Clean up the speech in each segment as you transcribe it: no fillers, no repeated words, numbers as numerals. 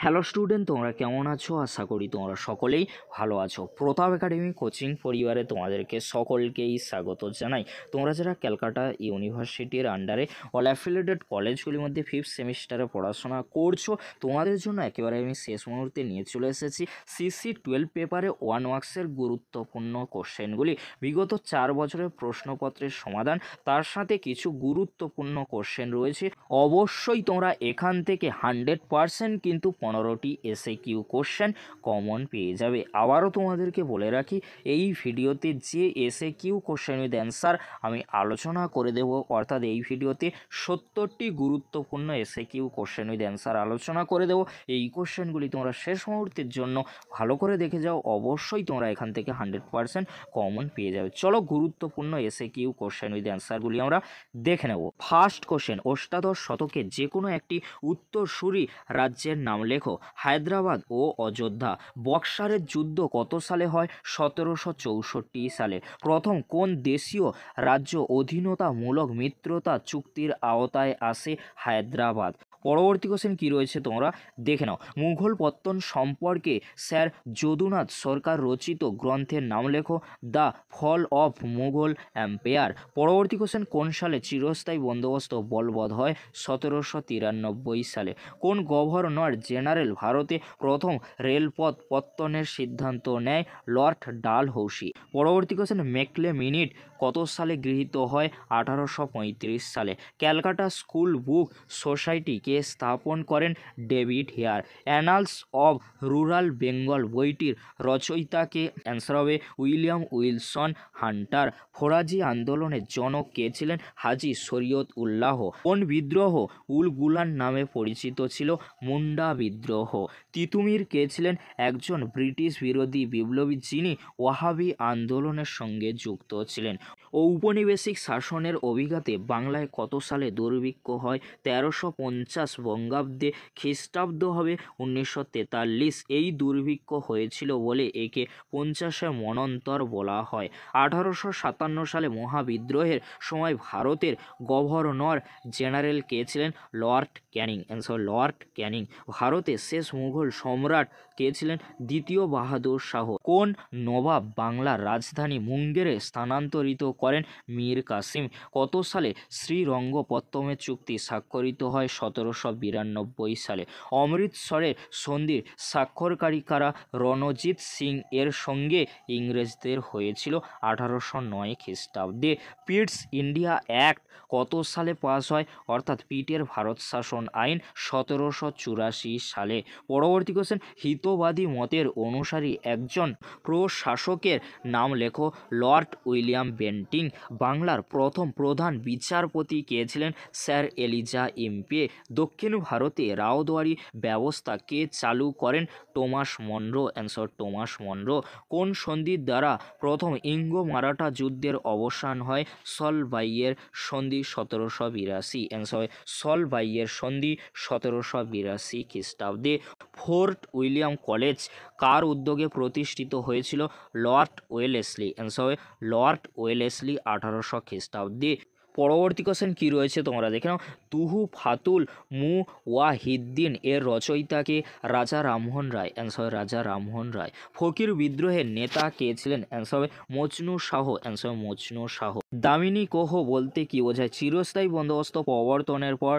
Hello student, তোমরা কেমন আছো? আশা করি তোমরা সকলেই ভালো আছো। প্রতাপ একাডেমি কোচিং পরিবারে তোমাদেরকে সকলকেই স্বাগত জানাই। তোমরা যারা ক্যালকাটা ইউনিভার্সিটির আন্ডারে অল অ্যাফিলিয়েটেড কলেজগুলির মধ্যে 5th সেমিস্টারে পড়াশোনা করছো, তোমাদের জন্য একেবারে আমি শেষ মুহূর্তে নিয়ে চলে এসেছি CC12 পেপারে 1 মার্কসের গুরুত্বপূর্ণ কোশ্চেনগুলি। বিগত 4 বছরের প্রশ্নপত্রের সমাধান, তার সাথে কিছু গুরুত্বপূর্ণ কোশ্চেন রয়েছে। অবশ্যই তোমরা এখান থেকে 100% কিন্তু 15টি SAQ কোশ্চেন কমন পেয়ে যাবে। আবারও তোমাদেরকে বলে রাখি, এই ভিডিওতে যে SAQ কোশ্চেন উইথ অ্যান্সার আমি আলোচনা করে দেব, অর্থাৎ এই ভিডিওতে 70টি গুরুত্বপূর্ণ SAQ কোশ্চেন উইথ অ্যান্সার আলোচনা করে দেব। এই কোশ্চেনগুলি তোমরা শেষ মুহূর্তের জন্য ভালো করে দেখে যাও, অবশ্যই তোমরা এখান থেকে 100% কমন পেয়ে যাবে। চলো গুরুত্বপূর্ণ SAQ কোশ্চেন উইথ অ্যান্সারগুলি আমরা দেখে নেব। ফার্স্ট কোশ্চেন, অষ্টাদশ শতকে যে কোনো একটি উত্তরসূরি রাজ্যের নাম লেখো। হায়দ্রাবাদ ও অযোধ্যা। বক্সারের যুদ্ধ কত সালে হয়? 1764 সালে। প্রথম কোন দেশীয় রাজ্য অধীনতামূলক মিত্রতা চুক্তির আওতায় আসে? হায়দ্রাবাদ। পরবর্তী কোশ্চেন কী রয়েছে তোমরা দেখে নাও। মুঘল পত্তন সম্পর্কে স্যার যদুনাথ সরকার রচিত গ্রন্থের নাম লেখো। The fall of Mughal empire. পরবর্তী কোশ্চেন, কোন সালে চিরস্থায়ী বন্দোবস্ত বলবৎ হয়? 1793 সালে। কোন গভর্নর জেনারেল ভারতে প্রথম রেলপথ পত্তনের সিদ্ধান্ত নেয়? লর্ড ডালহৌসি। পরবর্তী কোশ্চেন, মেকলে মিনিট কত সালে গৃহীত হয়? 1835 সালে। ক্যালকাটা স্কুল বুক সোসাইটিকে স্থাপন করেন David Hare. Annals of rural Bengal বইটির রচয়িতাকে? অ্যান্সার হবে উইলিয়াম উইলসন হান্টার। ফরাজি আন্দোলনের জনক কে ছিলেন? হাজি শরীয়ত উল্লাহ। কোন বিদ্রোহ উল গুলান নামে পরিচিত ছিল? মুন্ডা বিদ্রোহ। তিতুমির কে ছিলেন? একজন ব্রিটিশ বিরোধী বিপ্লবী যিনি ওয়াহাবি আন্দোলনের সঙ্গে যুক্ত ছিলেন। ঔপনিবেশিক শাসনের অভিঘাতে বাংলায় কত সালে দুর্ভিক্ষ হয়? 1350 বঙ্গাব্দে। খ্রিস্টাব্দ হবে 1943। এই দুর্ভিক্ষ হয়েছিল বলে একে 50 মনন্তর বলা হয়। 1857 সালে মহাবিদ্রোহের সময় ভারতের গভর্নর জেনারেল কে ছিলেন? Lord Canning. Answer Lord Canning. ভারতের শেষ মুঘল সম্রাট কে ছিলেন? দ্বিতীয় বাহাদুর শাহ। কোন নবাব বাংলার রাজধানী মুঙ্গেরে স্থানান্তরিত করেন? মীর কাসিম। কত সালে শ্রীরঙ্গপত্তমের চুক্তি স্বাক্ষরিত হয়? 1792 সালে। অমৃতসরের সন্ধির স্বাক্ষরকারী কারা? রণজিৎ সিং এর সঙ্গে ইংরেজদের হয়েছিল 1809 খ্রিস্টাব্দে। পিটস ইন্ডিয়া অ্যাক্ট কত সালে পাস হয়? অর্থাৎ পিটের ভারত শাসন আইন 1784 সালে। পরবর্তী কোশ্চেন, হিতবাদী মতের অনুসারী একজন প্রশাসকের নাম লেখো। Lord William Bentinck. বাংলার প্রথম প্রধান বিচারপতি কে ছিলেন? Sir Eliza Impey. দক্ষিণ ভারতে রাওদওয়ারি ব্যবস্থা কে চালু করেন? Thomas Munro. Answer Thomas Munro. কোন সন্ধির দ্বারা প্রথম ইঙ্গো মারাঠা যুদ্ধের অবসান হয়? সলবাইয়ের সন্ধি 1782। অ্যান্সার সলবাইয়ের সন্ধি 1782 খ্রিস্টাব্দে। ফোর্ট উইলিয়াম কলেজ কার উদ্যোগে প্রতিষ্ঠিত হয়েছিল? Lord Wellesley. Answer Lord Wellesley 1800 খ্রিস্টাব্দে। পরবর্তী কোশ্চেন কী রয়েছে তোমরা দেখে নাও। তুহু ফাতুল মুওয়াহিদ্দিন এর রচয়িতাকে? রাজা রামমোহন রায়। অ্যান্সার রাজা রামমোহন রায়। ফকির বিদ্রোহের নেতা কে ছিলেন? অ্যান্সার মজনু শাহ। অ্যান্সার মজনু শাহ। দামিনী কোহ বলতে কি বোঝায়? চিরস্থায়ী বন্দোবস্ত প্রবর্তনের পর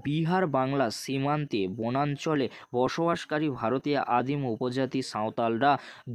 বিহার বাংলা সীমান্তে বনাঞ্চলে বসবাসকারী ভারতীয় আদিম উপজাতি সাঁওতালরা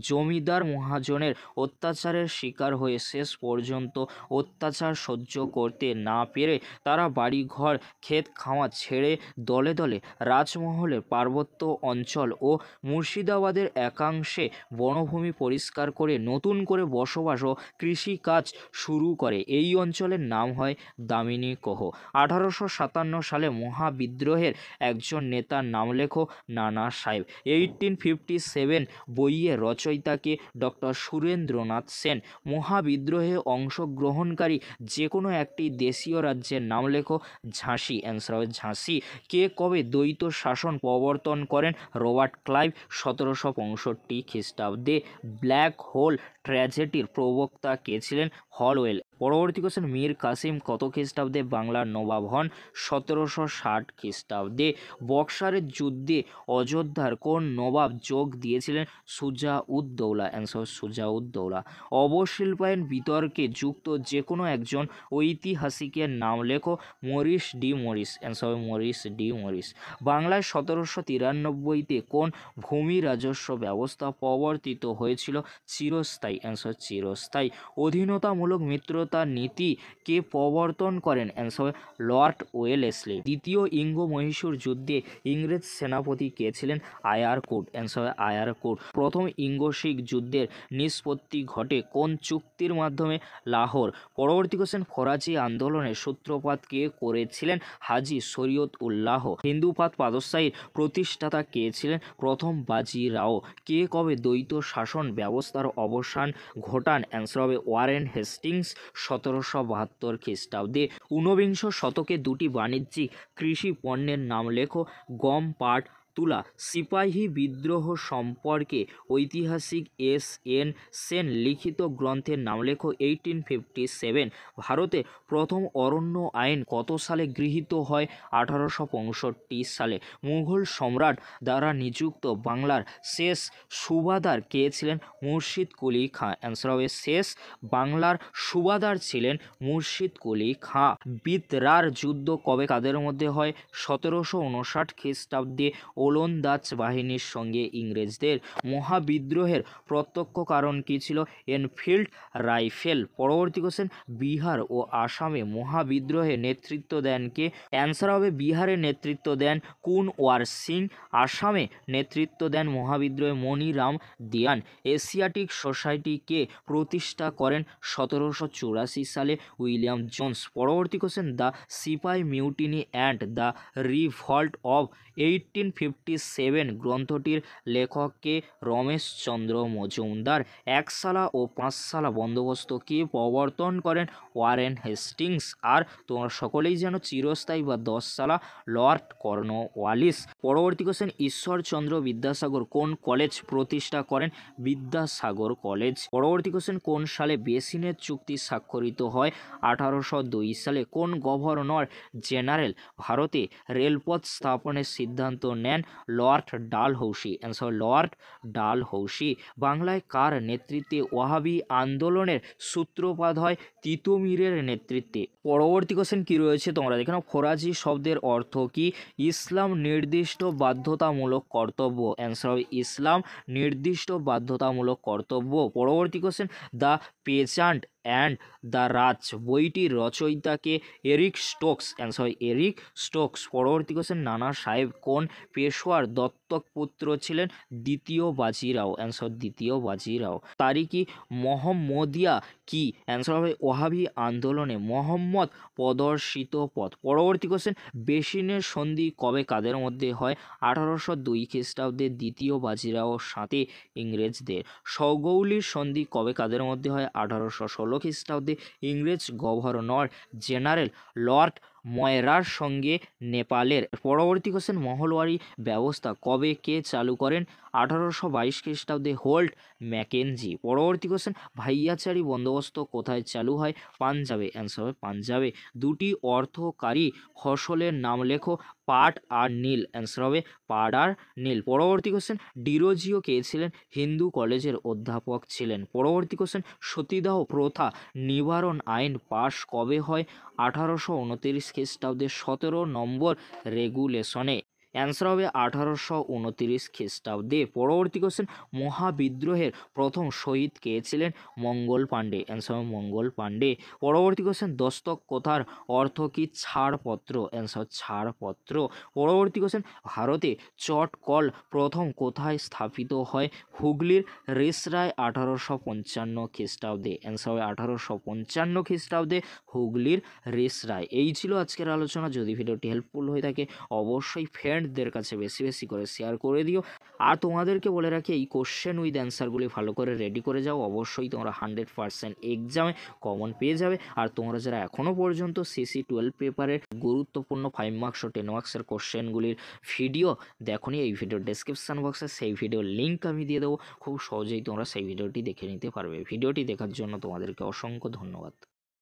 জমিদার মহাজনের অত্যাচারের শিকার হয়ে শেষ পর্যন্ত অত্যাচার সহ্য করতে না পেরে তারা বাড়িঘর ক্ষেত খামার ছেড়ে দলে দলে রাজমহলের পার্বত্য অঞ্চল ও মুর্শিদাবাদের একাংশে বনভূমি পরিষ্কার করে নতুন করে বসবাস ও কৃষিকাজ শুরু করে। এই অঞ্চলের নাম হয় দামিনী কোহ। 1857 সালে মহাবিদ্রোহের একজন নেতার নাম লেখো। নানা সাহেব। 1857 বইয়ের রচয়িতাকে? ডক্টর সুরেন্দ্রনাথ সেন। মহাবিদ্রোহে অংশগ্রহণকারী যে কোনো একটি দেশীয় রাজ্যের নাম লেখো। ঝাঁসি। অ্যান্সার হবে ঝাঁসি। কে কবে দ্বৈত শাসন প্রবর্তন করেন? রবার্ট ক্লাইভ 1765 খ্রিস্টাব্দে। ব্ল্যাক হোল ট্র্যাজেডির প্রবক্তা কে ছিলেন? হলওয়েল। পরবর্তী কোশ্চেন, মীর কাসিম কত খ্রিস্টাব্দে বাংলার নবাব হন? 1760 খ্রিস্টাব্দে। বক্সারের যুদ্ধে অযোধ্যার কোন নবাব যোগ দিয়েছিলেন? সুজা-উদ-দৌলা। অ্যান্সার সুজা-উদ-দৌলা। অবশিল্পায়ন বিতর্কে যুক্ত যে কোনো একজন ঐতিহাসিকের নাম লেখো। Morris D Morris. Answer Morris D Morris. বাংলায় 1793-তে কোন ভূমি রাজস্ব ব্যবস্থা প্রবর্তিত হয়েছিল? চিরস্থায়ী। অ্যান্সার চিরস্থায়ী। অধীনতামূলক মিত্রতা নীতি কে প্রবর্তন করেন? Answer Lord Wellesley. দ্বিতীয় ইঙ্গ-মহীশূর যুদ্ধে ইংরেজ সেনাপতি কে ছিলেন? আয়ারকুট। অ্যান্সার আয়ারকুট। প্রথম ইঙ্গ-শিখ যুদ্ধের নিষ্পত্তি ঘটে কোন চুক্তির মাধ্যমে? লাহোর। পরবর্তী কোশ্চেন, ফরাজি আন্দোলনের সূত্রপাত কে করেছিলেন? হাজি শরীয়ত উল্লাহ। হিন্দুপাত পাদশাহীর প্রতিষ্ঠাতা কে ছিলেন? প্রথম বাজিরাও। কে কবে দ্বৈত শাসন ব্যবস্থার অবসান ঘটান? অ্যান্সার হবে ওয়ারেন হেস্টিংস 1772 খ্রিস্টাব্দে। ঊনবিংশ শতকে দুটি বাণিজ্যিক কৃষি পণ্যের নাম লেখো। গম, পাট, তুলা। সিপাহী বিদ্রোহ সম্পর্কে ঐতিহাসিক S.N. সেন লিখিত গ্রন্থের নাম লেখো। 1857। ভারতে প্রথম অরণ্য আইন কত সালে গৃহীত হয়? 1865 সালে। মুঘল সম্রাট দ্বারা নিযুক্ত বাংলার শেষ সুবাদার কে ছিলেন? মুর্শিদ কুলি খাঁ। অ্যান্সার হবে শেষ বাংলার সুবাদার ছিলেন মুর্শিদ কুলি খাঁ। বিদরার যুদ্ধ কবে কাদের মধ্যে হয়? 1759 খ্রিস্টাব্দে ওলন্দাজ বাহিনীর সঙ্গে ইংরেজদের। মহাবিদ্রোহের প্রত্যক্ষ কারণ কী ছিল? Enfield rifle. পরবর্তী কোশ্চেন, বিহার ও আসামে মহাবিদ্রোহে নেতৃত্ব দেন কে? অ্যান্সার হবে বিহারে নেতৃত্ব দেন কুনওয়ার সিং। আসামে নেতৃত্ব দেন মহাবিদ্রোহে মনিরাম দেয়ান। এশিয়াটিক সোসাইটিকে প্রতিষ্ঠা করেন 1784 সালে উইলিয়াম জোন্স। পরবর্তী question, the sepoy mutiny and the revolt of 1857 গ্রন্থটির লেখককে? রমেশচন্দ্র মজুমদার। একসালা ও পাঁচসালা বন্দোবস্ত কে প্রবর্তন করেন? Warren Hastings. আর তোমরা সকলেই জানো চিরস্থায়ী বা 10 সালা লর্ড কর্নওয়ালিস। পরবর্তী কোশ্চেন, ঈশ্বরচন্দ্র বিদ্যাসাগর কোন কলেজ প্রতিষ্ঠা করেন? বিদ্যাসাগর কলেজ। পরবর্তী কোশ্চেন, কোন সালে বেসিনের চুক্তি স্বাক্ষরিত হয়? 1802 সালে। কোন গভর্নর জেনারেল ভারতে রেলপথ স্থাপনের সিদ্ধান্ত নেন? Lord Dalhousie. Answer Lord Dalhousie. বাংলায় কার নেতৃত্বে ওয়াহাবি আন্দোলনের সূত্রপাত হয়? তিতুমিরের নেতৃত্বে। পরবর্তী কোশ্চেন কী রয়েছে তোমরা দেখে নাও। ফরাজি শব্দের অর্থ কী? ইসলাম নির্দিষ্ট বাধ্যতামূলক কর্তব্য। অ্যান্সার হবে ইসলাম নির্দিষ্ট বাধ্যতামূলক কর্তব্য। পরবর্তী question, the peasant and the Raj বইটির রচয়িতাকে? Eric Stokes. অ্যান্সার হয় এরিক স্টোকস। পরবর্তী কোশ্চেন, নানা সাহেব কোন পেশোয়ার দত্তক পুত্র ছিলেন? দ্বিতীয় বাজিরাও। অ্যান্সার দ্বিতীয় বাজিরাও। তারিকি মোহাম্মদিয়া কি? অ্যান্সার হবে ওয়াহাবি আন্দোলনে মোহাম্মদ প্রদর্শিত পথ। পরবর্তী কোশ্চেন, বেসিনের সন্ধি কবে কাদের মধ্যে হয়? 1802 খ্রিস্টাব্দে দ্বিতীয় বাজিরাওর সাথে ইংরেজদের। সগৌলির সন্ধি কবে কাদের মধ্যে হয়? 1816 খ্রিস্টাব্দে ইংরেজ গভর্নর জেনারেল লর্ড ময়রার সঙ্গে নেপালের। পরবর্তী কোশ্চেন, মহলওয়ারি ব্যবস্থা কবে কে চালু করেন? 1822 খ্রিস্টাব্দে হোল্ট ম্যাকেনজি। পরবর্তী কোশ্চেন, ভাইয়াচারি বন্দোবস্ত কোথায় চালু হয়? পাঞ্জাবে। অ্যান্সার হবে পাঞ্জাবে। দুটি অর্থকারী ফসলের নাম লেখো। পাট আর নীল। অ্যান্সার হবে পাট আর নীল। পরবর্তী কোশ্চেন, ডিরোজিও কে ছিলেন? হিন্দু কলেজের অধ্যাপক ছিলেন। পরবর্তী কোশ্চেন, সতীদাহ প্রথা নিবারণ আইন পাশ কবে হয়? 1829 খ্রিস্টাব্দে 17 নম্বর রেগুলেশনে। অ্যান্সার হবে 1829 খ্রিস্টাব্দে। পরবর্তী কোশ্চেন, মহাবিদ্রোহের প্রথম শহীদ কে ছিলেন? মঙ্গল পাণ্ডে। অ্যান্সার হবে মঙ্গল পাণ্ডে। পরবর্তী কোশ্চেন, দস্তক কথার অর্থ কি? ছাড়পত্র। অ্যান্সার ছাড়পত্র। পরবর্তী কোশ্চেন, ভারতে চটকল প্রথম কোথায় স্থাপিত হয়? হুগলির রেসরায় 1855 খ্রিস্টাব্দে। অ্যান্সার হবে 1855 খ্রিস্টাব্দে হুগলির রেসরায়। এই ছিল আজকের আলোচনা। যদি ভিডিওটি হেল্পফুল হয়ে থাকে অবশ্যই ফ্রেন্ডদের কাছে বেশি বেশি করে শেয়ার করে দিও। আর তোমাদেরকে বলে রাখি, এই কোশ্চেন উইথ অ্যান্সারগুলি ভালো করে রেডি করে যাও। অবশ্যই তোমরা 100% এক্সামে কমন পেয়ে যাবে। আর তোমরা যারা এখনও পর্যন্ত সিসি 12 পেপারের গুরুত্বপূর্ণ 5 মার্কস ও 10 মার্কসের কোশ্চেনগুলির ভিডিও দেখোনি, এই ভিডিওর ডেসক্রিপশান বক্সে সেই ভিডিওর লিঙ্ক আমি দিয়ে দেবো। খুব সহজেই তোমরা সেই ভিডিওটি দেখে নিতে পারবে। ভিডিওটি দেখার জন্য তোমাদেরকে অসংখ্য ধন্যবাদ।